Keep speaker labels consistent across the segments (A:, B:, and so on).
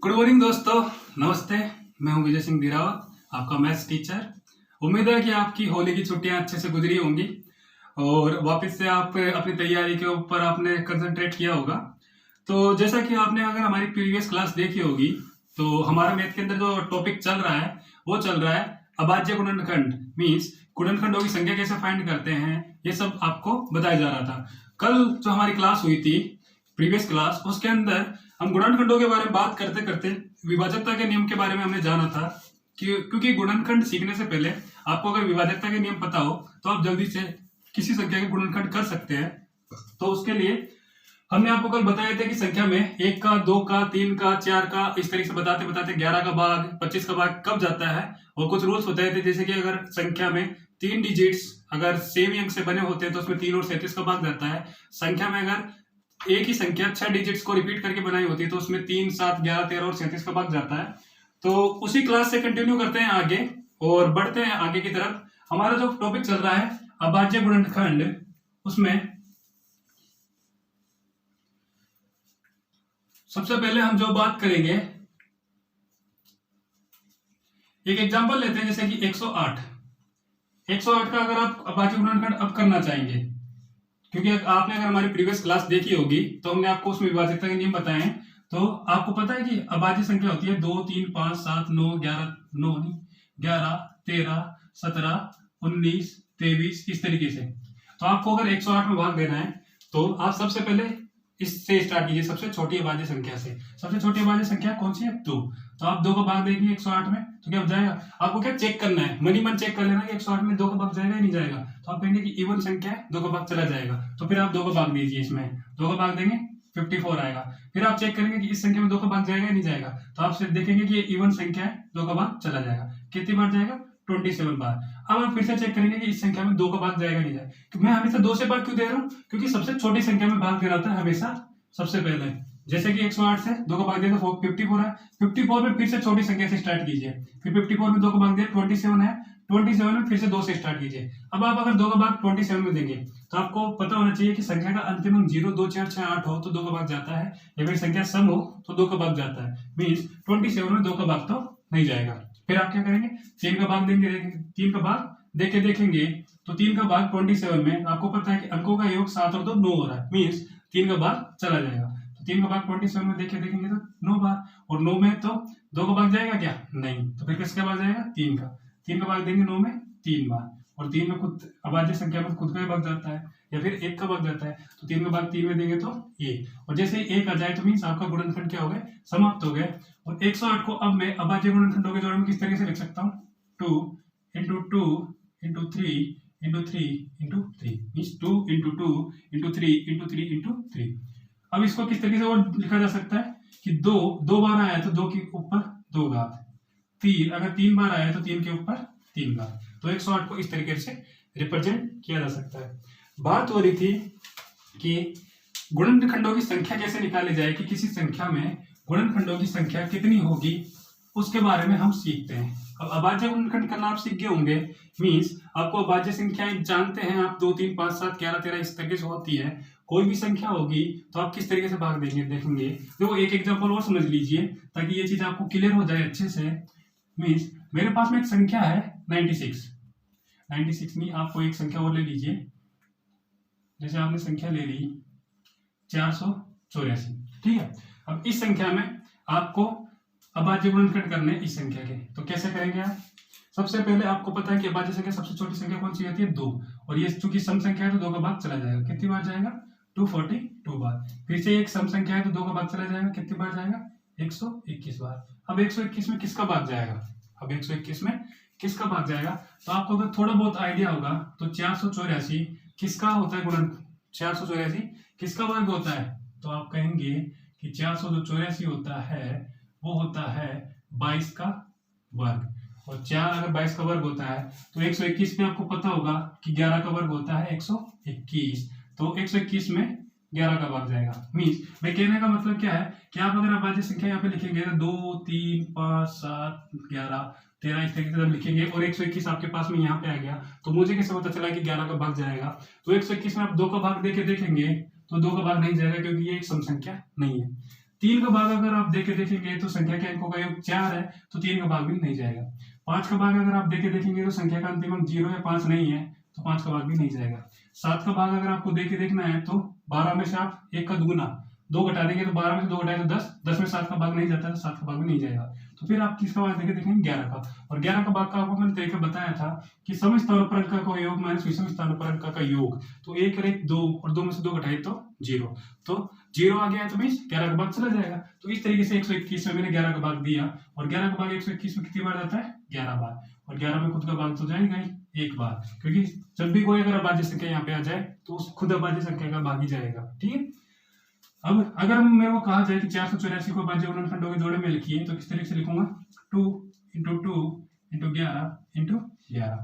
A: Good morning दोस्तों, नमस्ते। मैं हूं विजय सिंह धीरावत, आपका मैथ्स टीचर। उम्मीद है कि आपकी होली की छुट्टियां अच्छे से गुजरी होंगी और वापस से आप अपनी तैयारी के ऊपर आपने कंसंट्रेट किया होगा। तो जैसा कि आपने अगर हमारी प्रीवियस क्लास देखी होगी तो हमारा मैथ के अंदर जो टॉपिक चल रहा है वो चल रहा है अभाज्य गुणनखंड। मीन्स गुणनखंडों की संख्या कैसे फाइंड करते हैं, ये सब आपको बताया जा रहा था। कल जो हमारी क्लास हुई थी, प्रीवियस क्लास, उसके अंदर हम गुणनखंडों के बारे में बात करते करते विभाजकता के नियम के बारे में हमने जाना था कि क्योंकि गुणनखंड सीखने से पहले आपको अगर विभाजकता के नियम पता हो तो आप जल्दी से किसी संख्या के गुणनखंड कर सकते हैं। तो उसके लिए हमने आपको कल बताया था कि संख्या में 1 का, 2 का, 3 का, 4 का, इस तरीके से बताते बताते 11 का भाग, 25 का भाग कब जाता है, और कुछ रूल्स बताए थे। जैसे कि अगर संख्या में 3 डिजिट्स अगर सेम अंक से बने होते हैं तो उसमें 3 और 37 का भाग जाता है। संख्या में अगर एक ही संख्या 6 डिजिट्स को रिपीट करके बनाई होती है तो उसमें 3, 7, 11, 13 और 37 का भाग जाता है। तो उसी क्लास से कंटिन्यू करते हैं आगे और बढ़ते हैं आगे की तरफ। हमारा जो टॉपिक चल रहा है अभाज्य गुणनखंड, उसमें सबसे पहले हम जो बात करेंगे, एक एग्जांपल लेते हैं जैसे कि 108 का अगर आप अभाज्य गुणनखंड अब करना चाहेंगे, क्योंकि आपने अगर हमारी प्रीवियस क्लास देखी होगी तो हमने आपको उसमें विभाजकता के नियम बताए हैं। तो आपको पता है कि अभाज्य संख्या होती है 2, 3, 5, 7, 9, 11, 9 नहीं 11, 13, 17, 19, 23, इस तरीके से। तो आपको अगर 108 में भाग देना है तो आप सबसे पहले इससे स्टार्ट कीजिए, सबसे छोटी अभाज्य संख्या से। सबसे छोटी अभाज्य संख्या कौन सी है? 2। तो आप 2 का भाग देंगे 108 में तो क्या हो जाएगा? आपको क्या चेक करना है, मनी मन चेक कर लेना कि 108 में 2 का भाग जाएगा या नहीं जाएगा। तो आप कहेंगे कि इवन संख्या है, 2 का भाग चला जाएगा। तो फिर आप 2 का भाग दीजिए, इसमें 2 का भाग देंगे 54 आएगा। फिर आप चेक करेंगे कि इस संख्या में 2 का भाग जाएगा या नहीं जाएगा। तो आप सिर्फ देखेंगे कि ये इवन संख्या है, 2 का भाग चला जाएगा। कितनी बार जाएगा? 27 बार। अब आप फिर से चेक करेंगे कि इस संख्या में 2 का भाग जाएगा नहीं जाएगा। तो मैं हमेशा 2 से भाग क्यों दे रहा हूँ? क्योंकि सबसे छोटी संख्या में भाग देना होता है हमेशा सबसे पहले। जैसे कि 108 से 2 का भाग दिया तो 54 है। 54 में फिर से छोटी संख्या से स्टार्ट कीजिए। फिर 54 में 2 का भाग दिया 27 है। 27 में फिर से 2 से स्टार्ट कीजिए। अब आप अगर 2 का भाग 27 में देंगे तो आपको पता होना चाहिए कि संख्या का अंतिम अंक 0, 2, 4, 6, 8 हो तो 2 का भाग जाता है, या फिर संख्या सम हो तो 2 का भाग जाता है। मीन्स 27 में 2 का भाग तो नहीं जाएगा। फिर आप क्या करेंगे? 3 का भाग देंगे, 3 का भाग देके देखेंगे तो 3 का भाग 27 में आपको पता है कि अंकों का योग 7 और 2 9 हो रहा है। मीन्स 3 का भाग चला जाएगा। 3 का भाग 27 में देखेंगे तो 9 बार, और 9 में तो 2 का भाग जाएगा क्या? नहीं। तो फिर किसका भाग जाएगा? 3 का। 3 का भाग देंगे 9 में 3 बार, और 3 में खुद अभाज्य संख्या में खुद का ही भाग जाता है, या फिर 1 का भाग जाता है। तो 3 का भाग 3 में देंगे तो 1, और जैसे ही 1 आ जाए तो मीन्स आपका गुणनखंड क्या हो गए? समाप्त हो गए। और 108 को अब मैं अभाज्य गुणनखंडों के जोड़ में किस तरीके से लिख सकता हूँ? 2 into 2 into 3 into 3 into 3 means 2 into 2 into 3 into 3 into 3। अब इसको किस तरीके से और लिखा जा सकता है कि 2 बार आया तो 2 के ऊपर 2 घात, 3 अगर 3 बार आया तो 3 के ऊपर 3 घात। तो 108 को इस तरीके से रिप्रेजेंट किया जा सकता है। बात हो रही थी कि गुणनखंडों की संख्या कैसे निकाली जाए, कि किसी संख्या में गुणनखंडों की संख्या कितनी होगी, उसके बारे में हम सीखते हैं। अब अभाज्य गुणनखंड करना आप सीख गए होंगे। मीन्स आपको अभाज्य संख्याएं जानते हैं आप, 2, 3, 5, 7, 11, 13 इस तरीके से होती है। कोई भी संख्या होगी तो आप किस तरीके से भाग देंगे देखेंगे। देखो एक एग्जांपल और समझ लीजिए ताकि ये चीज आपको क्लियर हो जाए अच्छे से। मीन्स मेरे पास में एक संख्या है 96 नहीं, आपको एक संख्या और ले लीजिए। जैसे आपने संख्या ले ली 484, ठीक है। अब इस संख्या में आपको अभाज्य गुणनखंड करने इस संख्या के, तो कैसे करेंगे आप? सबसे पहले आपको पता है कि अभाज्य संख्या सबसे छोटी संख्या कौन सी होती है? 2, और ये चूंकि सम संख्या है तो 2 का भाग चला जाएगा। कितनी बार जाएगा? 242 बार। फिर से एक सम संख्या है तो 2 का भाग चला जाएगा। कितनी बार जाएगा? 121 बार। अब 121 में किसका भाग जाएगा? अब 121 में किसका भाग जाएगा? तो आपको अगर थोड़ा बहुत आइडिया होगा तो 484 किसका होता है गुणन? 484 किसका वर्ग होता है? तो आप कहेंगे कि 484 होता है, वो होता है 22 का वर्ग। और 4 अगर 22 का वर्ग होता है तो 121 में आपको पता होगा कि 11 का वर्ग होता है 121। तो 121 में 11 का भाग जाएगा। मीन्स मैं कहने का मतलब क्या है कि आप अगर अभाज्य संख्या यहाँ पे लिखेंगे तो 2, 3, 5, 7, 11, 13 इस तरीके से जब लिखेंगे और 121 आपके पास में यहाँ पे आ गया तो मुझे कैसे पता चला कि 11 का भाग जाएगा? तो 121 में आप 2 का भाग देके देखेंगे तो 2 का भाग नहीं जाएगा क्योंकि ये एक सम संख्या नहीं है। 3 का भाग अगर आप देखेंगे तो संख्या के अंकों का योग 4 है, तो 3 का भाग भी नहीं जाएगा। 5 का भाग अगर आप देखेंगे तो संख्या का अंतिम अंक 0 है, 5 नहीं है, तो 5 का भाग भी नहीं जाएगा। 7 का भाग अगर आपको देखना है तो 12 में से आप 1 का दुगुना 2 घटा देंगे तो 12 में से 2 घटाए तो 10, 10 में 7 का भाग नहीं जाता, तो 7 का भाग भी नहीं जाएगा। तो फिर आप किसका भाग देखेंगे 11 का, और 11 का भाग का आपको मैंने तरीका बताया था कि सम स्थानों पर अंक का योग माइनस विषम स्थानों पर अंक का योग, तो 1 और 1 2, और 2 में से 2 घटाए तो 0, तो 0 आ गया है तो मीन्स 11 का भाग चला जाएगा। तो इस तरीके से 121 में मैंने 11 का भाग दिया, और 11 का भाग 121 में कितनी बार जाता है 11 बार, और 11 में खुद का भाग तो जाएगा ही एक बार, क्योंकि जब भी कोई अगर अभाज्य संख्या यहाँ पे आ जाए तो उस खुद अभाज्य संख्या का भाग ही जाएगा। ठीक है, अब अगर मेरे को कहा जाए कि 484 को अभाज्य गुणनखंडों के जोड़े में लिखिए तो किस तरीके से लिखूंगा 2 × 2 × 11 × 11,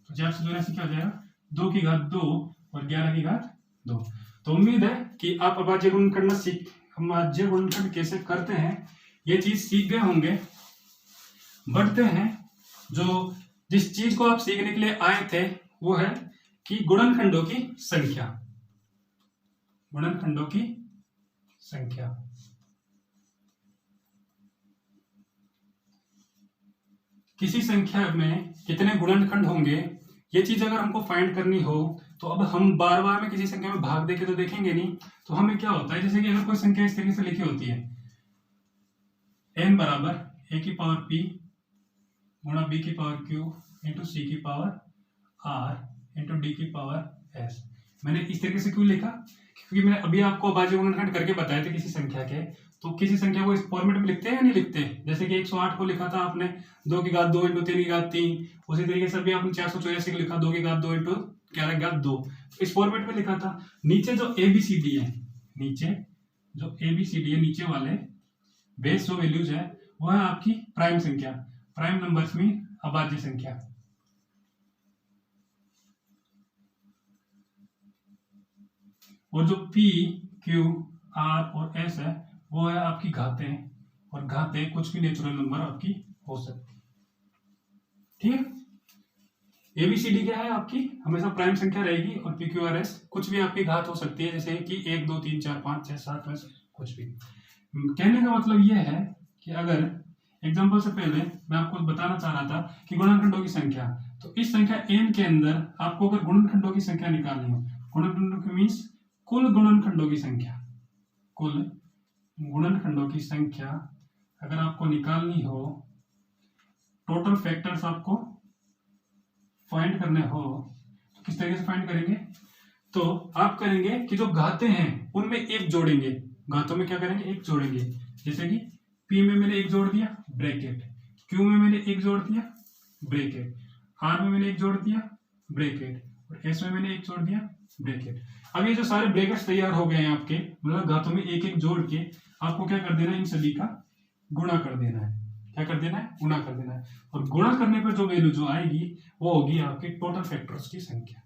A: तो 484 क्या हो जाएगा 2 की घात 2 और 11 की घात 2। तो उम्मीद है कि आप अभाज्य गुणनखंड कैसे करते हैं ये चीज सीख गए होंगे। बढ़ते हैं, जो जिस चीज को आप सीखने के लिए आए थे वो है कि गुणनखंडों की संख्या। गुणनखंडों की संख्या, किसी संख्या में कितने गुणनखंड होंगे ये चीज अगर हमको फाइंड करनी हो तो अब हम बार बार में किसी संख्या में भाग देके तो देखेंगे नहीं, तो हमें क्या होता है जैसे कि अगर कोई संख्या इस तरीके से लिखी होती है n बराबर a की पावर p गुणा b की पावर q इंटू c की पावर r इंटू d की पावर s। मैंने इस तरीके से क्यों लिखा, क्योंकि मैंने अभी आपको अभाज्य गुणनखंड करके बताए थे किसी संख्या के, तो किसी संख्या को इस फॉर्मेट में लिखते हैं या नहीं लिखते। जैसे कि 108 को लिखा था आपने 2 की घात 2 × 3 की घात 3, उसी तरीके से भी आपने 484 को लिखा 2 की घात 2 × 11 की घात 2, इस फॉर्मेट में लिखा था। नीचे जो ABCD है, नीचे जो ABCD है, नीचे वाले बेस जो वैल्यूज है वो है आपकी प्राइम संख्या, प्राइम नंबर्स में अभाज्य संख्या। और जो P, Q, R और S है वो है आपकी घातें, और घातें कुछ भी नेचुरल नंबर आपकी हो सकती है। ठीक है, ABCD क्या है आपकी हमेशा प्राइम संख्या रहेगी, और P, Q, R, S कुछ भी आपकी घात हो सकती है, जैसे कि 1 2 3 4 5 6 7 में कुछ भी। कहने का मतलब यह है कि अगर एग्जाम्पल से पहले मैं आपको बताना चाह रहा था कि गुणनखंडों की संख्या, तो इस संख्या n के अंदर आपको अगर गुणनखंडों की संख्या निकालनी हो, गुणनखंडों की मीन्स कुल गुणनखंडों की संख्या, कुल गुणनखंडों की संख्या अगर आपको निकालनी हो, टोटल फैक्टर्स आपको फाइंड करने हो, तो किस तरीके से फाइंड करेंगे, तो आप करेंगे कि जो घातें हैं उनमें एक जोड़ेंगे, घातों में क्या करेंगे एक जोड़ेंगे। जैसे कि P में मैंने एक जोड़ दिया ब्रैकेट, Q में मैंने एक जोड़ दिया ब्रैकेट, R में मैंने एक जोड़ दिया ब्रैकेट, और S में मैंने एक जोड़ दिया ब्रैकेट। अब ये जो सारे ब्रैकेट्स तैयार हो गए हैं आपके, मतलब घातों में एक एक जोड़ के आपको क्या कर देना है, इन सभी का गुणा कर देना है। क्या कर देना है, गुणा कर देना है, और गुणा करने पर जो वैल्यू जो आएगी वो होगी आपके टोटल फैक्टर्स की संख्या।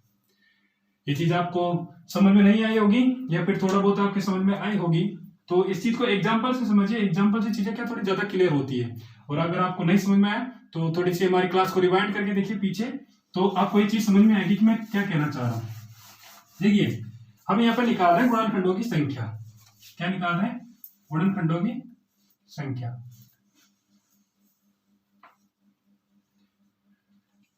A: ये चीज आपको समझ में नहीं आई होगी या फिर थोड़ा बहुत आपके समझ में आई होगी, तो इस चीज को एग्जांपल से समझिए। एग्जांपल से चीजें क्या थोड़ी ज्यादा क्लियर होती है। और अगर आपको नहीं समझ में आया तो थोड़ी सी हमारी क्लास को रिवाइंड करके देखिए पीछे, तो आपको ये चीज समझ में आएगी कि मैं क्या कहना चाह रहा हूं। देखिए हम यहाँ पे निकाल रहे हैं गुणनखंडों की संख्या। क्या निकाल रहे हैं, गुणनखंडों की संख्या,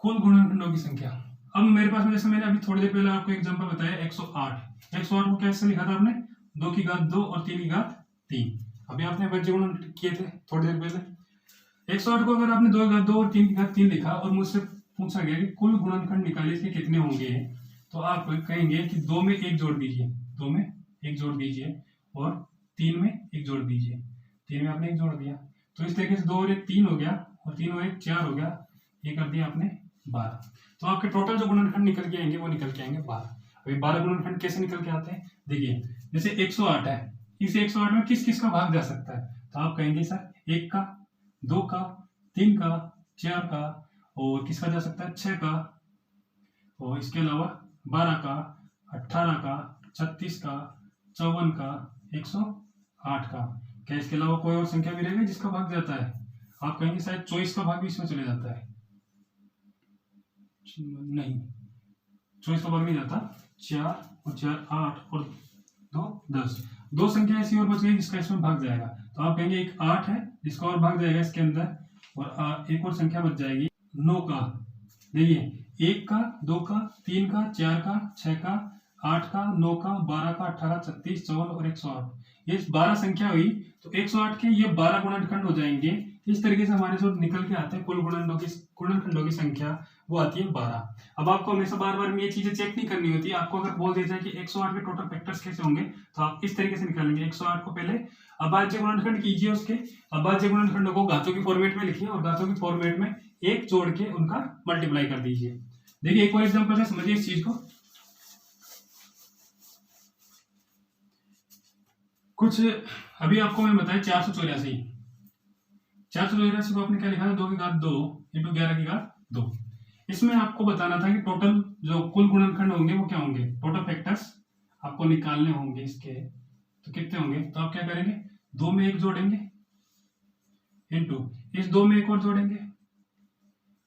A: कुल गुणनखंडों की संख्या। अब मेरे पास में जैसे मैंने अभी थोड़ी देर पहले आपको एग्जांपल बताया 108, 108 को कैसे लिखा था आपने 2 की घात 2 और 3 की घात 3। अभी आपने अभाज्य गुणन किए थे थोड़ी देर पहले। 108 को अगर आपने 2 की घात 2 और 3 की घात 3 लिखा और मुझसे पूछा गया कि कुल गुणनखंड निकालिए इसके कितने होंगे, तो आप कहेंगे कि 2 में 1 जोड़ दीजिए, 2 में 1 जोड़ दीजिए, और 3 में 1 जोड़ दीजिए। 3 में आपने 1 जोड़ दिया, तो इस तरीके से 2 और 1 3 हो गया, और 3 और 1 4 हो गया, ये कर दिया आपने 12। तो आपके टोटल जो गुणनखंड निकल के आएंगे वो निकल के आएंगे 12। अभी 12 गुणनखंड कैसे निकल के आते हैं, देखिए जैसे 108 है, इस 108 में किस किस का भाग जा सकता है, तो आप कहेंगे सर 1 का, 2 का, 3 का, 4 का, और किसका जा सकता है 6 का, और इसके अलावा 12 का, 18 का, 36 का, 54 का, 108 का। क्या इसके अलावा कोई और संख्या भी रहेगी जिसका भाग जाता है, आप कहेंगे शायद 24 का भाग भी इसमें चले जाता है। नहीं, 24 का भाग नहीं जाता, 4 और 4 8 और 2 10, दो संख्या ऐसी और बच गई जिसका इसमें भाग जाएगा, तो आप कहेंगे एक 8 है जिसका और भाग जाएगा इसके अंदर, और एक और संख्या बच जाएगी 9 का। देखिए 1 का, 2 का, 3 का, 4 का, 6 का, 8 का, 9 का, 12 का, 18, 36, 54 और 108। ये 12 संख्या हुई, तो 108 के ये 12 गुणनखंड हो जाएंगे। इस तरीके से हमारे जो निकल के आते हैं कुल गुणनखंडों की संख्या वो आती है 12। अब आपको हमेशा बार बार में ये चीजें चेक नहीं करनी होती। आपको अगर बोल दिया जाए कि 108 के टोटल फैक्टर्स कैसे होंगे, तो आप इस तरीके से निकालेंगे। 108 को पहले अभाज्य गुणनखंड कीजिए, उसके अभाज्य गुणनखंडों को घातों की फॉर्मेट में लिखिए और घातों की फॉर्मेट में एक जोड़ के उनका मल्टीप्लाई कर दीजिए। देखिए एक और एग्जांपल है, समझिए इस चीज को। कुछ अभी आपको मैं बताया 484 को आपने क्या लिखा था, 2 की घात 2 इंटू 11 की घात 2। इसमें आपको बताना था कि टोटल जो कुल गुणनखंड होंगे वो क्या होंगे, टोटल फैक्टर्स आपको निकालने होंगे इसके, तो कितने होंगे। तो आप क्या करेंगे, 2 में 1 जोड़ेंगे इंटू इस 2 में एक और जोड़ेंगे,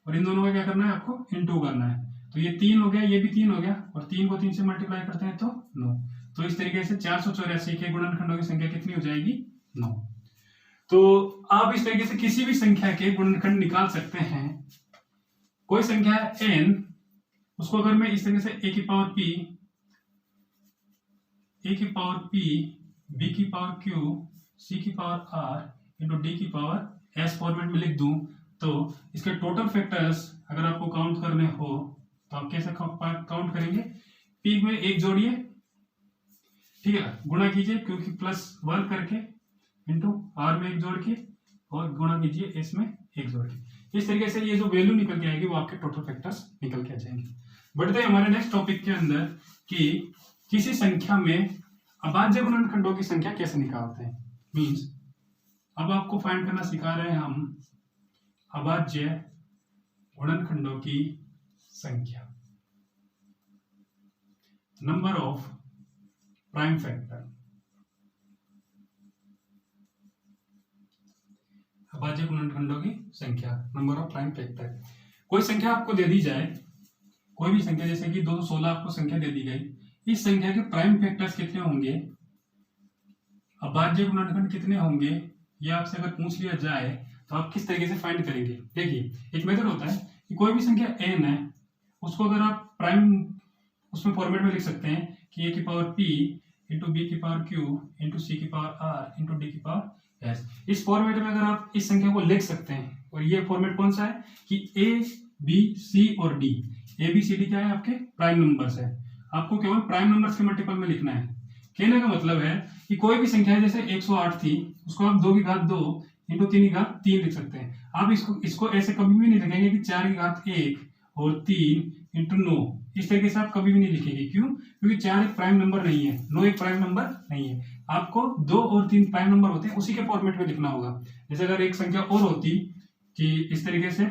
A: और इन दोनों का क्या करना है आपको, इंटू करना है। तो ये 3 हो गया, ये भी 3 हो गया, और 3 को 3 से मल्टीप्लाई करते हैं तो 9। तो इस तरीके से 484 के गुणनखंडों की संख्या कितनी हो जाएगी, 9। तो आप इस तरीके से किसी भी संख्या के गुणनखंड निकाल सकते हैं। कोई संख्या है n, उसको अगर मैं इस तरीके से a की पावर p, b की पावर q, c की पावर r इंटू d की पावर s फॉर्मेट में लिख दूं, तो इसके टोटल फैक्टर्स अगर आपको काउंट करने हो तो आप कैसे काउंट करेंगे, p में 1 जोड़िए, ठीक है, गुणा कीजिए क्योंकि +1 करके, इंटू r में 1 जोड़ के, और गुणा कीजिए s में 1 जोड़ के। इस तरीके से ये जो वैल्यू निकल के आएगी वो आपके टोटल फैक्टर्स निकल के आ जाएंगे। बढ़ते हैं हमारे नेक्स्ट टॉपिक के अंदर कि किसी संख्या में अभाज्य गुणनखंडों की संख्या कैसे निकालते हैं। मींस अब आपको फाइंड करना सिखा रहे हैं हम अभाज्य गुणनखंडों की संख्या, नंबर ऑफ प्राइम फैक्टर। अभाज्य गुणनखंडों की संख्या, नंबर ऑफ प्राइम फैक्टर। कोई संख्या आपको दे दी जाए, कोई भी संख्या, जैसे कि 216 आपको संख्या दे दी गई, इस संख्या के प्राइम फैक्टर्स कितने होंगे, अभाज्य गुणनखंड कितने होंगे, ये आपसे अगर पूछ लिया जाए तो आप किस तरीके से फाइंड करेंगे। देखिए एक मेथड होता है कि कोई भी संख्या n है, उसको अगर आप प्राइम उसमें फॉर्मेट में लिख सकते हैं कि a की पावर p इंटू b की पावर q इंटू c की पावर r इंटू d की पावर s। इस फॉर्मेट में अगर आप इस संख्या को लिख सकते हैं, और ये फॉर्मेट कौन सा है कि a b c और d, a b c d क्या है आपके प्राइम नंबर्स है, आपको केवल प्राइम नंबर्स के मल्टीपल में लिखना है। कहने का मतलब है कि कोई भी संख्या है, जैसे 108 थी, उसको आप 2 की घात 2 इंटू 3 की घात 3 लिख सकते हैं। आप इसको ऐसे कभी भी नहीं लिखेंगे कि 4 की घात 1 और 3 इंटू 9, इस तरीके से आप कभी भी नहीं लिखेंगे। क्यों, क्योंकि 4 एक प्राइम नंबर नहीं है, 9 एक प्राइम नंबर नहीं है। आपको 2 और 3 प्राइम नंबर होते हैं, उसी के फॉर्मेट में लिखना होगा। जैसे अगर एक संख्या और होती कि इस तरीके से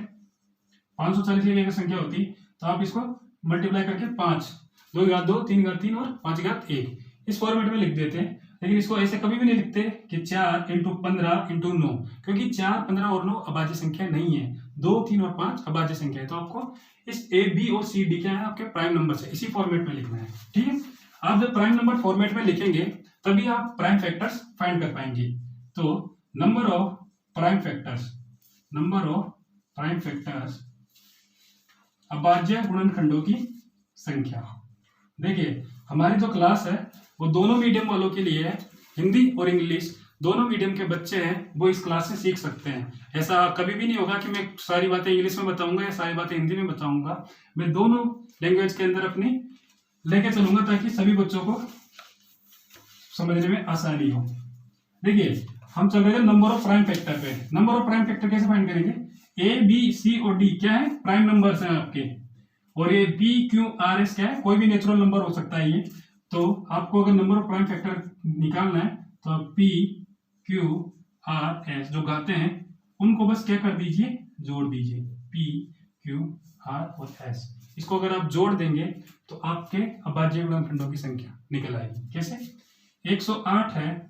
A: 540 की अगर संख्या होती, तो आप इसको मल्टीप्लाई करके 5, 2 की घात 2, 3 की घात 3 और 5 की घात 1 इस फॉर्मेट में लिख देते हैं। लेकिन इसको ऐसे कभी भी नहीं लिखते कि 4 इंटू 15 इंटू 9, क्योंकि 4, 15 और 9 अभाज्य संख्या नहीं है, 2, 3 और 5 अभाज्य संख्या है। तो आपको इस a, b और c, d क्या है आपके प्राइम नंबर है, इसी फॉर्मेट में लिखना है। ठीक है, आप जब प्राइम नंबर फॉर्मेट में लिखेंगे तभी आप प्राइम फैक्टर्स फाइंड कर पाएंगे। तो नंबर ऑफ प्राइम फैक्टर्स अभाज्य गुणनखंडों की संख्या। देखिए हमारी जो क्लास है वो दोनों मीडियम वालों के लिए है, हिंदी और इंग्लिश दोनों मीडियम के बच्चे हैं वो इस क्लास से सीख सकते हैं। ऐसा कभी भी नहीं होगा कि मैं सारी बातें इंग्लिश में बताऊंगा या सारी बातें हिंदी में बताऊंगा, मैं दोनों लैंग्वेज के अंदर अपनी लेके चलूंगा ताकि सभी बच्चों को समझने में आसानी हो। देखिए हम चल रहे हैं नंबर ऑफ प्राइम फैक्टर पे। नंबर ऑफ प्राइम फैक्टर कैसे फाइंड करेंगे, ए बी सी और डी क्या है प्राइम नंबर्स हैं आपके, और ये पी क्यू आर एस क्या है कोई भी नेचुरल नंबर हो सकता है ये। तो आपको अगर नंबर ऑफ प्राइम फैक्टर निकालना है तो पी क्यू आर एस जो गाते हैं उनको बस क्या कर दीजिए, जोड़ दीजिए, पी क्यू आर और एस। इसको अगर आप जोड़ देंगे तो आपके अभाज्य गुणनखंडों की संख्या निकल आएगी। कैसे, 108 है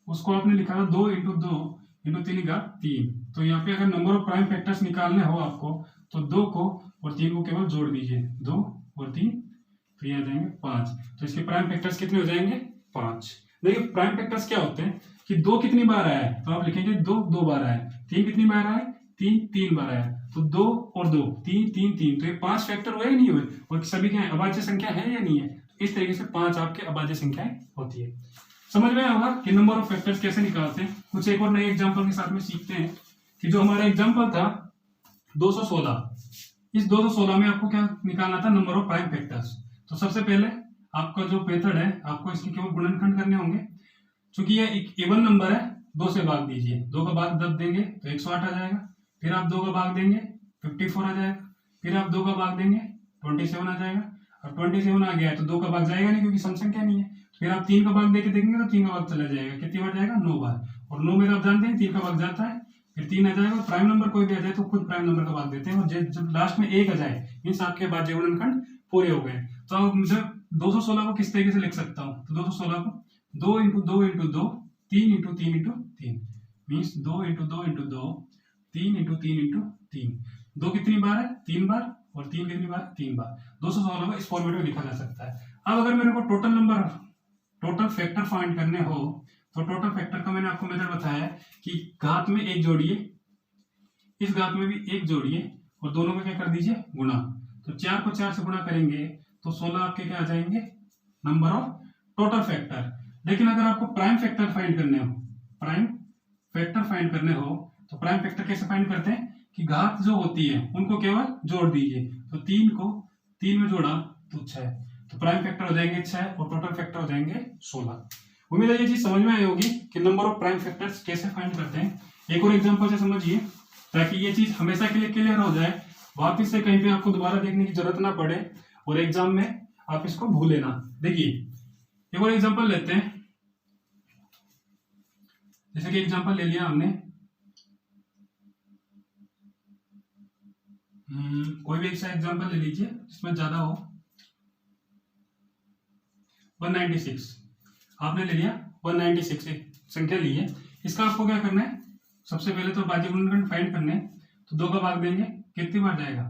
A: उसको आपने लिखा था 2 इंटू 2 इंटू 3 का 3। तो यहाँ पे अगर नंबर ऑफ प्राइम फैक्टर्स निकालने हो आपको तो 2 को और 3 को केवल जोड़ दीजिए, 2 और 3 तो ये आ जाएंगे 5। तो इसके प्राइम फैक्टर्स कितने हो जाएंगे 5। देखिए प्राइम फैक्टर्स क्या होते हैं कि 2 कितनी बार आया है, तो आप लिखेंगे 2 2 बार आया है, 3 कितनी बार आया है, 3 3 बार आया है, तो 2 और 2 3 3 3, तो ये 5 फैक्टर हुए या नहीं हुए, और सभी क्या है, अभाज्य संख्या है या नहीं है। तो इस तरीके से 5 आपके अभाज्य संख्याएं होती है। समझ में आया कि नंबर ऑफ फैक्टर्स कैसे निकालते हैं। कुछ एक और नए एग्जांपल के साथ में सीखते हैं कि जो हमारा एग्जांपल था 216, इस 216 में आपको क्या निकालना था, नंबर ऑफ प्राइम फैक्टर्स। तो सबसे पहले आपका जो मेथड है, आपको इसके केवल गुणनखंड करने होंगे। चूंकि ये एक इवन नंबर है, 2 से भाग दीजिए, 2 का भाग 10 देंगे तो 108 आ जाएगा, फिर आप 2 का भाग देंगे 54 आ जाएगा, फिर आप 2 का भाग देंगे 27 आ जाएगा, और 27 आ गया है तो 2 का भाग जाएगा नहीं क्योंकि सम संख्या नहीं है। फिर आप 3 का भाग देके देखेंगे तो 3 का भाग चला जाएगा, कितनी बार जाएगा, 9 बार, और 9 में आप जानते हैं 3 का भाग जाता है, फिर 3 आ जाएगा, प्राइम नंबर कोई भी आ जाए तो खुद प्राइम नंबर का भाग देते हैं, और जब लास्ट में 1 आ जाए मीन्स आपके भाज्य गुणनखंड पूरे हो गए। तो अब मुझे 216 को किस तरीके से लिख सकता हूँ, तो 216 को 2 into 2 into 2 3 into 3 into 3 means 2 into 2 into 2 3 into 3 into 3। 2 कितनी बार है, 3 बार, और 3 कितनी बार, 3 बार। 216 को इस फॉर्मेट में लिखा जा सकता है। अब अगर मेरे को टोटल फैक्टर फाइंड करने हो, तो टोटल फैक्टर का मैंने आपको मेथड बताया है कि घात में 1 जोड़िए, इस घात में भी 1 जोड़िए, और दोनों में क्या कर दीजिए, गुणा। तो 4 को 4 से गुणा करेंगे तो 16 आपके क्या आ जाएंगे, नंबर ऑफ टोटल फैक्टर। लेकिन अगर आपको प्राइम फैक्टर फाइंड करने हो, तो प्राइम फैक्टर कैसे फाइंड करते हैं कि घात जो होती है उनको केवल जोड़ दीजिए। तो 3 को 3 में जोड़ा तो 6, तो प्राइम फैक्टर हो जाएंगे 6 और टोटल फैक्टर हो जाएंगे 16। उम्मीद है ये चीज समझ में आई होगी कि नंबर ऑफ प्राइम फैक्टर्स कैसे फाइंड करते हैं। एक और एग्जांपल से समझिए ताकि ये चीज हमेशा के लिए क्लियर हो जाए, वापिस से कहीं पे आपको दोबारा देखने की जरूरत ना पड़े और एग्जाम में आप इसको भूले ना। देखिए एक और एग्जांपल लेते हैं, जैसे कि एग्जांपल ले लिया हमने, कोई भी एक सा एग्जांपल ले लीजिए जिसमें ज्यादा हो। 196 आपने ले लिया, 196 एक संख्या ली है, इसका आपको क्या करना है, सबसे पहले तो भाज्य गुणनखंड फाइंड करने, तो 2 का भाग देंगे कितनी बार जाएगा,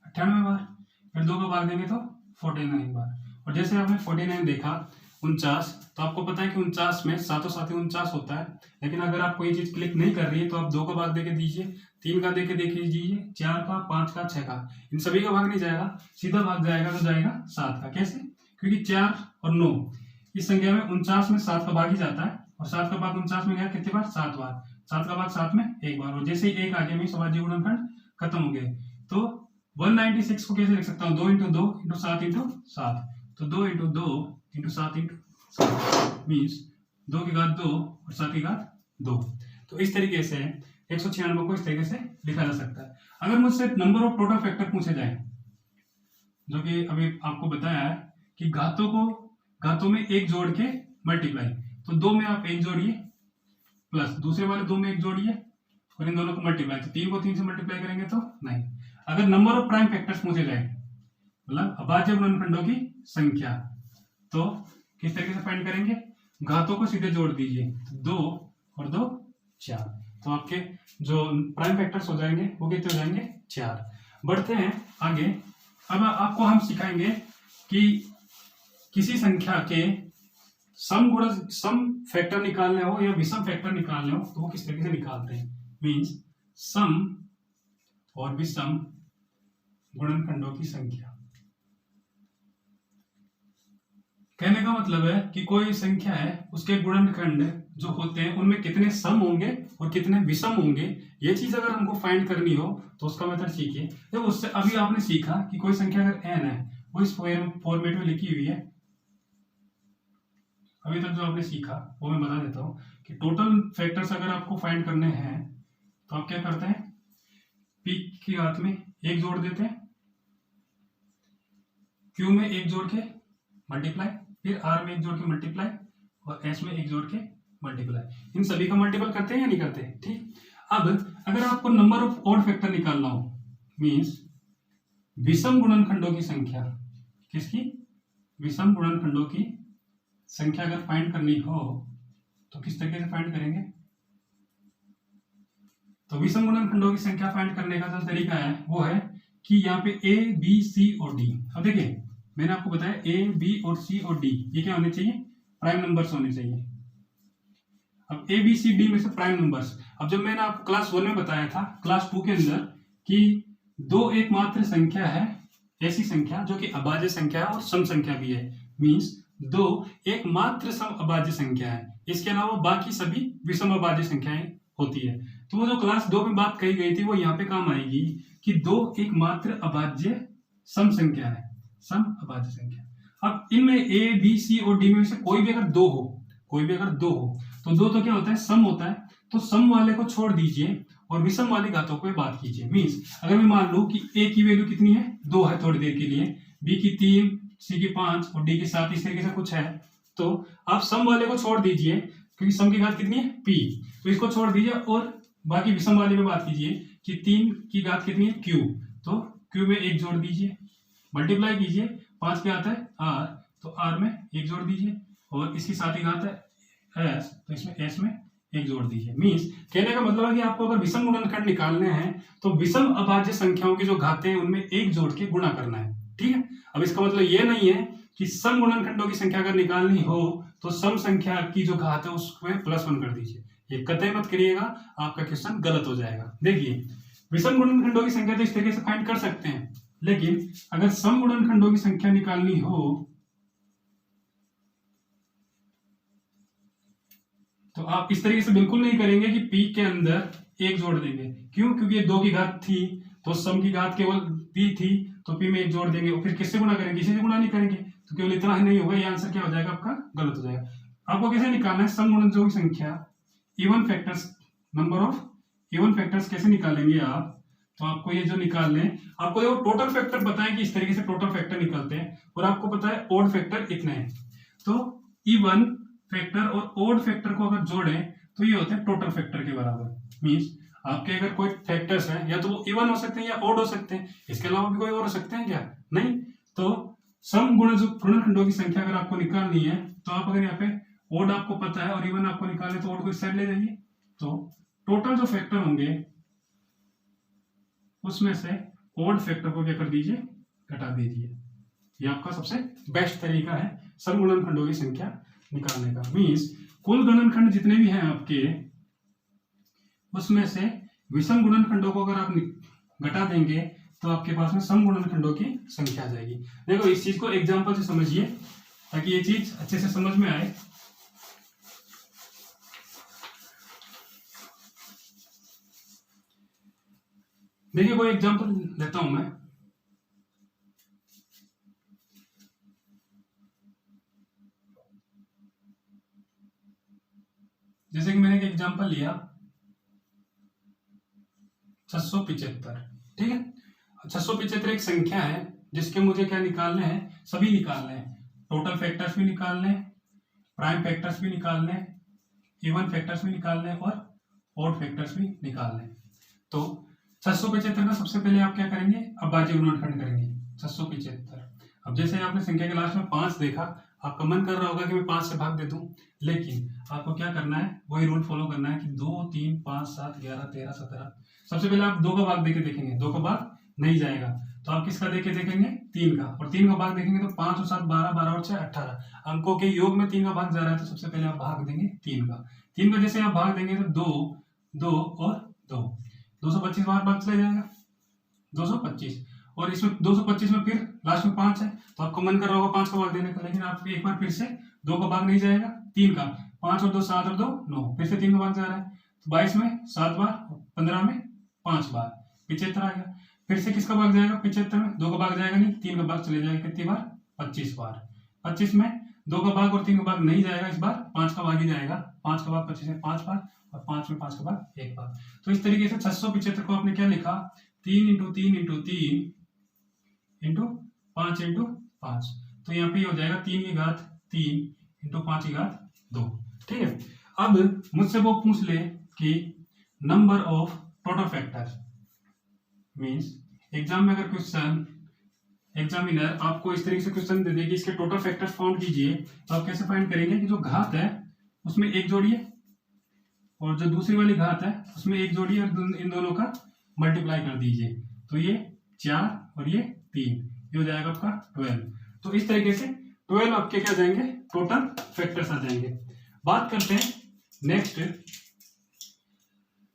A: 98 बार, फिर 2 का भाग देंगे तो 49 बार, और जैसे आपने 49 देखा 49, तो आपको पता है कि 49 में सातों साथी 49 होता है। लेकिन अगर आपको ये चीज क्लिक नहीं कर रही है तो आप 2 का भाग देके दीजिए, 3 का देके देख लीजिए, 4 का, 5 का, 6 का, इन सभी का भाग नहीं जाएगा, सीधा भाग जाएगा तो जाएगा 7 का। कैसे, क्योंकि 4 और 9 इस संख्या में 49 में 7 का भाग ही जाता है, और 7 का भाग 49 में गया कितनी बार, 7 बार, 7 का भाग 7 में 1 बार, और जैसे ही 1 आ गया भाज्य गुणनखंड खत्म हो गए। तो 196 को कैसे लिख सकता हूँ, 2 इंटू 2 इंटू 7 इंटू 7, तो 2 इंटू 2 इंटू 7 इंटू 7 मीन्स 2 की घात 2 और 7 की घात 2। तो इस तरीके से 196 को इस तरीके से लिखा जा सकता है। अगर मुझसे नंबर ऑफ टोटल फैक्टर पूछे जाए, जो कि अभी आपको बताया है कि घातों में 1 जोड़ के मल्टीप्लाई, तो 2 में आप 1 जोड़िए प्लस दूसरे वाले 2 में 1 जोड़िए और इन दोनों को मल्टीप्लाई, तो 3 को 3 से मल्टीप्लाई करेंगे तो नहीं। अगर नंबर ऑफ प्राइम फैक्टर्स पूछे जाए, मतलब अभाज्य गुणनखंडों की संख्या, तो किस तरीके से फाइंड करेंगे, घातों को सीधे जोड़ दीजिए, तो 2 और 2 4, तो आपके जो प्राइम फैक्टर्स हो जाएंगे वो कितने हो जाएंगे, 4। बढ़ते हैं आगे। अब आपको हम सिखाएंगे कि किसी संख्या के सम फैक्टर निकालने हो या विषम फैक्टर निकालने हो तो वो किस तरीके से निकालते हैं। मींस सम और विषम गुणनखंडों की संख्या। कहने का मतलब है कि कोई संख्या है, उसके गुणनखंड जो होते हैं उनमें कितने सम होंगे और कितने विषम होंगे, ये चीज अगर हमको फाइंड करनी हो तो उसका मेथड सीखिए। तो उससे अभी आपने सीखा कि कोई संख्या अगर n है वो इस फॉर्मेट में लिखी हुई है। अभी तक जो आपने सीखा वो मैं बता देता हूँ कि टोटल फैक्टर्स अगर आपको फाइंड करने हैं तो आप क्या करते हैं, p की घात में 1 जोड़ देते हैं, q में 1 जोड़ के मल्टीप्लाई, फिर r में 1 जोड़ के मल्टीप्लाई और s में 1 जोड़ के मल्टीप्लाई। इन सभी का मल्टीपल करते हैं या नहीं करते, ठीक। अब अगर आपको नंबर ऑफ ऑड फैक्टर निकालना हो, मींस विषम गुणनखंडों की संख्या, किसकी, विषम गुणनखंडों की संख्या अगर फाइंड करनी हो तो किस तरीके से फाइंड करेंगे। तो विषम गुणनखंडों की संख्या फाइंड करने का जो तरीका है वो है कि यहाँ पे a b c और d। अब देखिए मैंने आपको बताया a b और c और d ये क्या होने चाहिए, प्राइम नंबर्स होने चाहिए। अब ए बी सी डी में से प्राइम नंबर्स, अब जब मैंने आपको क्लास 1 में बताया था क्लास 2 के अंदर कि दो एकमात्र संख्या है, ऐसी संख्या जो कि अभाज्य संख्या है और सम संख्या भी है, मींस दो एकमात्र सम अभाज्य संख्या है, इसके अलावा बाकी सभी विषम अभाज्य संख्याएं होती है। तो वो जो क्लास 2 में बात कही गई थी वो यहाँ पे काम आएगी कि दो एकमात्र अभाज्य सम संख्या है, सम अभाज्य संख्या। अब इनमें ए बी सी और डी में से कोई भी अगर दो हो, तो दो तो क्या होता है, सम होता है। तो सम वाले को छोड़ दीजिए और विषम वाली घातों पे बात कीजिए। मींस अगर मैं मान लूं कि ए की वैल्यू कितनी है, 2 है थोड़ी देर के लिए, बी की 3, सी की 5 और डी की 7, इस तरीके से कुछ है, तो आप सम वाले को छोड़ दीजिए क्योंकि सम की घात कितनी है, पी, तो इसको छोड़ दीजिए और बाकी विषम वाले पे बात कीजिए कि 3 की घात कितनी है, क्यू, तो क्यू में 1 जोड़ दीजिए, मल्टीप्लाई कीजिए, 5 की घात है आर, तो आर में 1 जोड़ दीजिए और इसकी 7 की घात है एस, तो इसमें एस में 1 जोड़ दीजिए। मींस कहने का मतलब है कि आपको अगर विषम गुणनखंड निकालने हैं तो विषम अभाज्य संख्याओं की जो घातें हैं उनमें 1 जोड़ के गुणा करना है, ठीक है। अब इसका मतलब ये नहीं है कि सम गुणनखंडों की संख्या अगर निकालनी हो तो सम संख्या की जो घात है उसमें +1 कर दीजिए, ये कतई मत करिएगा, आपका क्वेश्चन गलत हो जाएगा। देखिए विषम गुणनखंडों की संख्या तो इस तरीके से फाइंड कर सकते हैं, लेकिन अगर सम गुणनखंडों की संख्या निकालनी हो तो आप इस तरीके से बिल्कुल नहीं करेंगे कि p के अंदर 1 जोड़ देंगे। क्यों? क्योंकि ये 2 की घात थी तो सम की घात केवल p थी, तो p में 1 जोड़ देंगे और फिर किससे गुणा करेंगे, किसी से गुणा नहीं करेंगे, तो केवल इतना ही नहीं होगा, ये आंसर क्या हो जाएगा आपका, गलत हो जाएगा। आपको कैसे निकालना है सम गुणनखंडों की संख्या, even factors, number of even factors कैसे निकालेंगे आप, तो आपको ये जो निकाल लें, आपको ये टोटल फैक्टर बताएं कि इस तरीके से टोटल फैक्टर निकलते हैं, और आपको पता है ओड फैक्टर इतने हैं, तो इवन फैक्टर और ओड फैक्टर को अगर जोड़ें तो ये होते हैं टोटल फैक्टर के बराबर। मींस आपके अगर कोई फैक्टर्स हैं या तो वो इवन हो सकते हैं या ओड हो सकते हैं, इसके अलावा भी कोई और हो सकते हैं क्या, नहीं। तो सम गुणनखंडों की संख्या अगर आपको निकालनी है तो आप अगर यहाँ पे ओड आपको पता है और इवन आपको निकालने तो ओड को इस साइड ले जाइए, तो टोटल जो फैक्टर होंगे उसमें से ओड फैक्टर को क्या कर दीजिए, घटा दीजिए। ये आपका सबसे बेस्ट तरीका है सम गुणनखंडों की संख्या निकालने का। मींस कुल गुणनखंड जितने भी हैं आपके, उसमें से विषम गुणनखंडों को अगर आप घटा देंगे तो आपके पास में सम गुणनखंडों की संख्या आ जाएगी। देखो इस चीज को एग्जांपल से समझिए ताकि ये चीज अच्छे से समझ में आए। देखिए कोई एग्जांपल लेता हूं मैं, जैसे कि मैंने एक एग्जांपल लिया 675, ठीक है। 675 एक संख्या है जिसके मुझे क्या निकालने हैं, सभी निकालने हैं, टोटल फैक्टर्स भी निकालने हैं, प्राइम फैक्टर्स भी निकालने हैं, इवन फैक्टर्स भी निकालने हैं और ऑड फैक्टर्स भी निकालने हैं। तो 675 का सबसे पहले आप क्या करेंगे, अभाज्य गुणनखंड करेंगे 675। अब जैसे आपने संख्या के लास्ट में 5 देखा, आपका मन कर रहा होगा कि मैं 5 से भाग दे दूं, लेकिन आपको क्या करना है, वही रूल फॉलो करना है कि 2, 3, 5, 7, 11, 13, 17। सबसे पहले आप 2 का भाग देके देखेंगे, 2 का भाग नहीं जाएगा तो आप किसका देके देखेंगे, 3 का, और 3 का भाग देखेंगे तो 5 और 7 12, 12 और 6 18 अंकों के योग में 3 का भाग जा रहा है, तो सबसे पहले आप भाग देंगे 3 का। 3 का जैसे आप भाग देंगे तो 2, 2 और 2, 225 बार भाग चला जाएगा, 225, और इसमें 225 में फिर लास्ट में 5 है, तो आपको मन कर रहा होगा 5 का भाग देने का, लेकिन आप एक बार फिर से 2 का भाग नहीं जाएगा, 3 का, 5 और 2 7 और 2 9, फिर से 3 का भाग जा रहा है, तो 22 में 7 बार, 15 में 5 बार, 75 आ गया। फिर से किसका भाग जाएगा, 75 में 2 का भाग जाएगा नहीं, 3 का भाग चले जाएगा, कितनी बार, 25 बार। 25 में 2 का भाग और 3 का भाग नहीं जाएगा, इस बार 5 का भाग ही जाएगा, 5 का भाग 25 में 5 बार और 5 में 5 का भाग 1 बार। तो इस तरीके से 675 को आपने क्या लिखा, 3 × 3 × 3 × 5 × 5, तो यहाँ पे हो जाएगा 3 की घात 3 × 5 की घात 2, ठीक है। अब मुझसे वो पूछ ले कि number of total factors, means exam में अगर क्वेश्चन, एग्जामिनर आपको इस तरीके से क्वेश्चन दे देगी इसके टोटल फैक्टर्स फाइंड कीजिए, तो आप कैसे फाइंड करेंगे कि जो घात है उसमें 1 जोड़िए और जो दूसरी वाली घात है उसमें 1 जोड़िए और इन दोनों का मल्टीप्लाई कर दीजिए, तो ये 4 और ये 3, ये हो जाएगा आपका 12। तो इस तरीके से 12 आपके क्या जाएंगे, टोटल फैक्टर्स आ जाएंगे। बात करते हैं next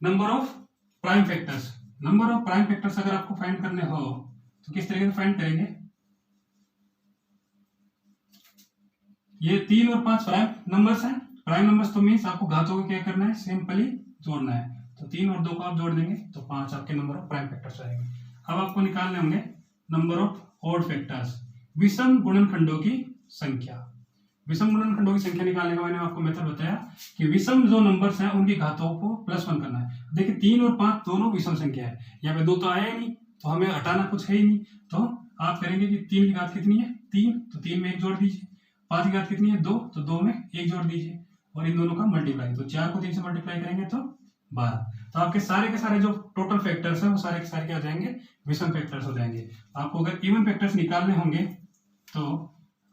A: number of prime factors. Number of prime factors अगर आपको फाइंड करने हो तो किस तरीके से फाइंड करेंगे। ये 3 और 5 प्राइम नंबर्स हैं। प्राइम नंबर्स तो मीन्स आपको घातों को क्या करना है, सिंपली जोड़ना है। तो 3 और 2 को आप जोड़ देंगे तो 5 आपके नंबर ऑफ प्राइम फैक्टर्स आएंगे। अब आपको निकालने होंगे नंबर ऑफ ऑड फैक्टर्स, विषम गुणनखंडों की संख्या। विषम गुणनखंडों की संख्या निकालने का मैंने आपको मेथड बताया कि विषम जो नंबर्स हैं उनकी घातों को +1 करना है। देखिए 3 और 5 दोनों विषम संख्या है, यहाँ पे 2 तो आया ही नहीं, तो हमें हटाना कुछ है ही नहीं। तो आप करेंगे कि 3 की घात कितनी है, 3, तो 3 में 1 जोड़ दीजिए। 5 की घात कितनी है, 2, तो 2 में 1 जोड़ दीजिए और इन दोनों का मल्टीप्लाई, तो 4 को 3 से मल्टीप्लाई करेंगे तो 12। तो आपके सारे के सारे जो टोटल फैक्टर्स हैं वो सारे के सारे क्या हो जाएंगे, विषम फैक्टर्स हो जाएंगे। आपको अगर इवन फैक्टर्स निकालने होंगे तो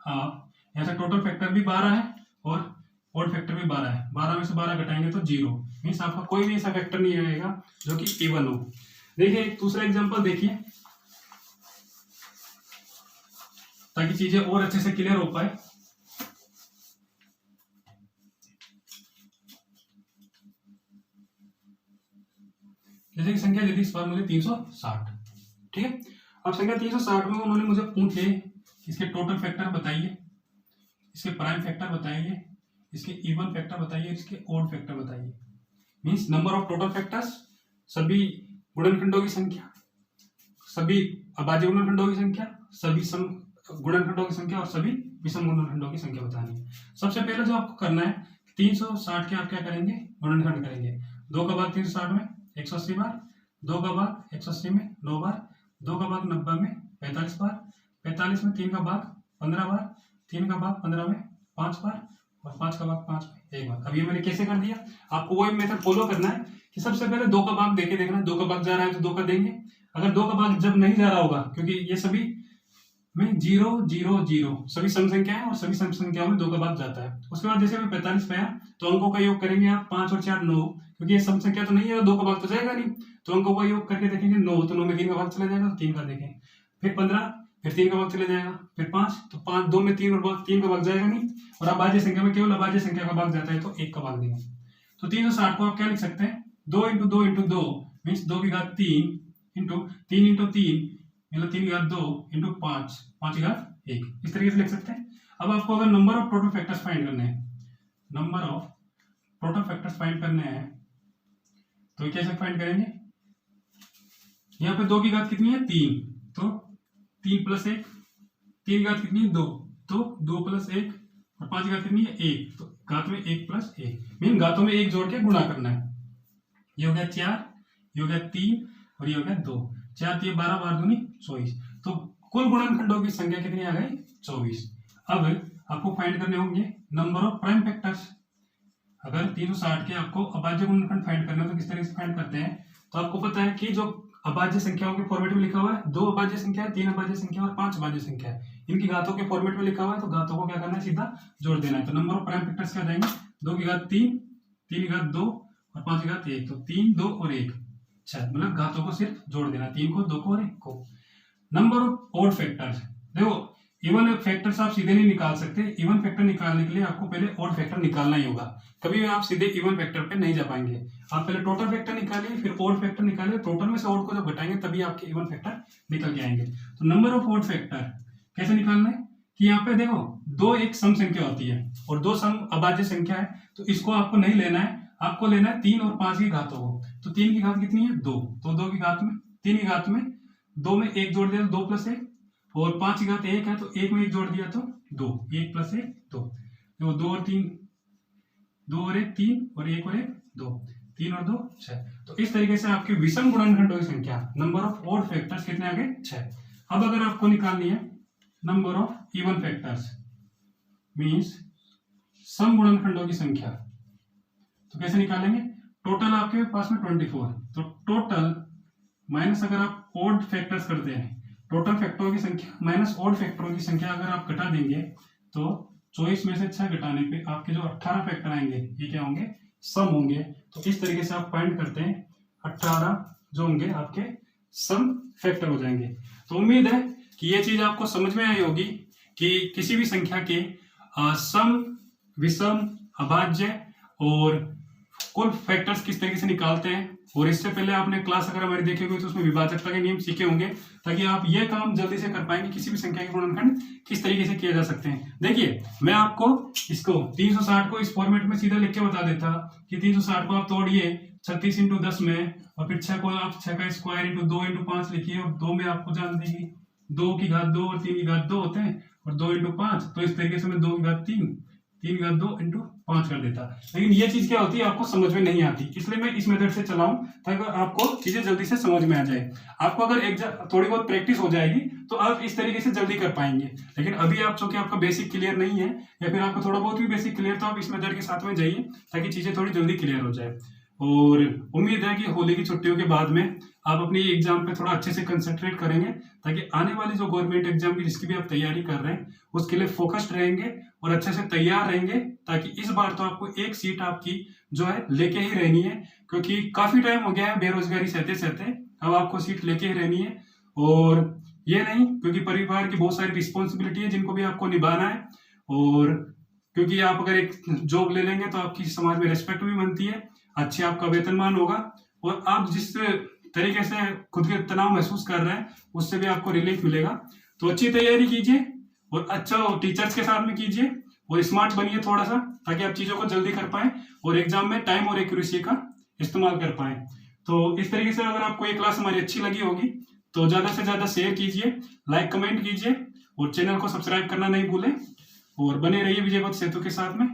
A: आप ऐसा टोटल फैक्टर भी 12 है और ऑड फैक्टर भी 12 है, 12 में से 12 घटाएंगे तो 0, मीन्स आपका कोई भी ऐसा फैक्टर नहीं आएगा जो कि इवन हो। देखिए एक दूसरा एग्जांपल देखिए ताकि चीजें और अच्छे से क्लियर हो पाए। जैसे कि संख्या दी थी इस बार मुझे 360, ठीक है। अब संख्या 360 में उन्होंने मुझे पूछे इसके टोटल फैक्टर बताइए, इसके प्राइम फैक्टर बताइए, इसके इवन फैक्टर बताइए, इसके ऑड फैक्टर बताइए। Means number of total factors, सभी गुणनखंडों की संख्या, सभी अभाज्य गुणनखंडों की संख्या, सभी सम गुणनखंडों की संख्या और सभी विषम गुणनखंडों की संख्या बतानी है। सबसे पहले जो आपको करना है 360 के आप क्या करेंगे, गुणनखंड करेंगे। 2 का भाग 360 में 180 बार, 2 का भाग 180 में 9 बार, 2 का भाग 90 में 45 बार, 45 में 3 का भाग 15 बार, 3 का भाग 15 में 5 बार और 5 का भाग 5 में 1 बार। अब ये मैंने कैसे कर दिया, आपको वही मेथड फॉलो करना है कि सबसे पहले 2 का भाग देके देखना, 2 का भाग जा रहा है तो 2 का देंगे। अगर 2 का भाग जब नहीं जा रहा होगा, क्योंकि ये सभी में 0 0 0 सभी सम संख्या है और सभी सम संख्याओं में 2 का भाग जाता है। उसके बाद जैसे 45 पे आया तो अंकों का योग करेंगे आप, 5 और 4 9, क्योंकि ये सम संख्या तो नहीं है, 2 का भाग तो जाएगा नहीं, तो अंकों का योग करके देखेंगे 9, तो 9 में 3 का भाग चला जाएगा तो 3 का देखें। फिर 15, फिर 3 का भाग चला जाएगा, फिर 5, तो 5 2 में 3 और भाग 3 का भाग जाएगा नहीं, और अभाज्य संख्या में केवल अभाज्य संख्या का भाग जाता है तो 1 का भाग देंगे। तो 360 को आप क्या लिख सकते हैं, 2 × 2 × 2 मीन्स 2 की घात 3 इंटू 3 × 3 मतलब 3 की घात 2 इंटू 5 5 की घात 1, इस तरीके से लिख सकते हैं। अब आपको अगर number of total factors find करने हैं, number of total factors find करने हैं तो कैसे फाइंड करेंगे। यहाँ पे 2 की घात कितनी है 3, तो 3 + 1, 3 की घात कितनी है 2, तो 2 + 1 और 5 की घात कितनी है 1, तो घात में 1 + 1 मीन घातों में 1 जोड़ के गुणा करना है। ये हो गया 4, ये हो गया 3 और ये हो गया 2, 4 3 12 12 दूनी 24, तो कुल गुणनखंडों की संख्या कितनी आ गई 24। अब आपको फाइंड करने होंगे नंबर ऑफ प्राइम फैक्टर्स। अगर 360 के आपको अभाज्य गुणनखंड फाइंड करना है तो किस तरह से फाइंड करते हैं, तो आपको पता है कि जो अभाज्य संख्याओं के फॉर्मेट में लिखा हुआ है, 2 अभाज्य संख्या है, 3 अभाज्य संख्या और 5 अभाज्य संख्या है, इनकी घातों के फॉर्मेट में लिखा हुआ है, तो घातों को क्या करना है सीधा जोड़ देना है। तो नंबर ऑफ प्राइम फैक्टर्स क्या जाएंगे, 2 की घात 3, 3 की घात 2 और 5 की घात 1, तो 3 2 और 1, अच्छा मतलब घातों को सिर्फ जोड़ देना, 3 को 2 को और 1 को। नंबर ऑफ ऑड फैक्टर्स, देखो इवन फैक्टर्स आप सीधे नहीं निकाल सकते, इवन फैक्टर निकालने के लिए आपको पहले ऑड फैक्टर निकालना ही होगा। कभी भी आप सीधे इवन फैक्टर पे नहीं जा पाएंगे, आप पहले टोटल फैक्टर निकालिए फिर ऑड फैक्टर निकालिए, टोटल में से ऑड को जब घटाएंगे तभी आपके इवन फैक्टर निकल के आएंगे। तो नंबर ऑफ ऑड फैक्टर कैसे निकालना है कि यहाँ पे देखो 2 एक सम संख्या होती है और 2 सम अभाज्य संख्या है, तो इसको आपको नहीं लेना है, आपको लेना है 3 और 5 की घातों को। तो 3 की घात कितनी है 2, तो 2 की घात में 3 की घात में 2 में 1 जोड़ दिया तो 2 + 1, और 5 की घात 1 है तो 1 में 1 जोड़ दिया तो 2, 1 + 1 2, तो 2 और 3 2 और 1 3 और 1 और 1 2, 3 और 2 6। तो इस तरीके से आपके विषम गुणनखंडों की संख्या नंबर ऑफ ऑड फैक्टर्स कितने आ गए 6। अब अगर आपको निकालनी है number of even factors means सम गुणनखंडों की संख्या, तो कैसे निकालेंगे, टोटल आपके पास में 24, तो टोटल माइनस अगर आप ऑड फैक्टर्स करते हैं, टोटल फैक्टरों की संख्या माइनस ऑड फैक्टरों की संख्या अगर आप घटा देंगे तो 24 में से 6 घटाने पे आपके जो 18 फैक्टर आएंगे ये क्या होंगे सम होंगे। तो इस तरीके से आप फाइंड करते हैं 18 जो होंगे आपके सम फैक्टर हो जाएंगे। तो उम्मीद है कि ये चीज आपको समझ में आई होगी कि किसी भी संख्या के सम, विषम, अभाज्य और कुल फैक्टर्स किस तरीके से निकालते हैं। और इससे पहले आपने क्लास अगर हमारी देखी होगी तो उसमें विभाजकता के नियम सीखे होंगे, ताकि आप ये काम जल्दी से कर पाएंगे, किसी भी संख्या के गुणनखंड किस तरीके से किए जा सकते हैं। देखिए मैं आपको इसको 360 को इस फॉर्मेट में सीधा लिख के बता देता कि 360 को आप तोड़िए 36 × 10 में, और फिर 6 को आप 6 का स्क्वायर इंटू 2 × 5 लिखिए, और 2 में आपको जान दीजिए 2 की घात 2 और 3 की घात 2 होते हैं, और 2 × 5, तो इस तरीके से मैं 2 की घात 3, 3 की घात 2 × 5 कर देता। लेकिन ये चीज क्या होती है आपको समझ में नहीं आती, इसलिए मैं इस मेथड से चलाऊं ताकि आपको चीजें जल्दी से समझ में आ जाए। आपको अगर थोड़ी बहुत प्रैक्टिस हो जाएगी तो आप इस तरीके से जल्दी कर पाएंगे। लेकिन अभी आप चूंकि आपका बेसिक क्लियर नहीं है, या फिर आपको थोड़ा बहुत भी बेसिक क्लियर, तो आप इस मेथड के साथ में जाइए ताकि चीजें थोड़ी जल्दी क्लियर हो जाए। और उम्मीद है कि होली की छुट्टियों के बाद में आप अपनी एग्जाम पे थोड़ा अच्छे से कंसंट्रेट करेंगे, ताकि आने वाली जो गवर्नमेंट एग्जाम की जिसकी भी आप तैयारी कर रहे हैं उसके लिए फोकस्ड रहेंगे और अच्छे से तैयार रहेंगे, ताकि इस बार तो आपको एक सीट आपकी जो है लेके ही रहनी है, क्योंकि काफी टाइम हो गया है बेरोजगारी सहते सहते, अब आपको सीट लेके ही रहनी है। और ये नहीं, क्योंकि परिवार की बहुत सारी रिस्पॉन्सिबिलिटी है जिनको भी आपको निभाना है, और क्योंकि आप अगर एक जॉब ले लेंगे तो आपकी समाज में रिस्पेक्ट भी बनती है, अच्छे आपका वेतनमान होगा, और आप जिस तरीके से खुद के तनाव महसूस कर रहे हैं उससे भी आपको रिलीफ मिलेगा। तो अच्छी तैयारी कीजिए और अच्छा टीचर्स के साथ में कीजिए, और स्मार्ट बनिए थोड़ा सा, ताकि आप चीजों को जल्दी कर पाए और एग्जाम में टाइम और एक्यूरेसी का इस्तेमाल कर पाए। तो इस तरीके से अगर आपको ये क्लास हमारी अच्छी लगी होगी तो ज्यादा से ज्यादा शेयर कीजिए, लाइक कमेंट कीजिए, और चैनल को सब्सक्राइब करना नहीं भूलें, और बने रहिए विजय पथ सेतु के साथ में।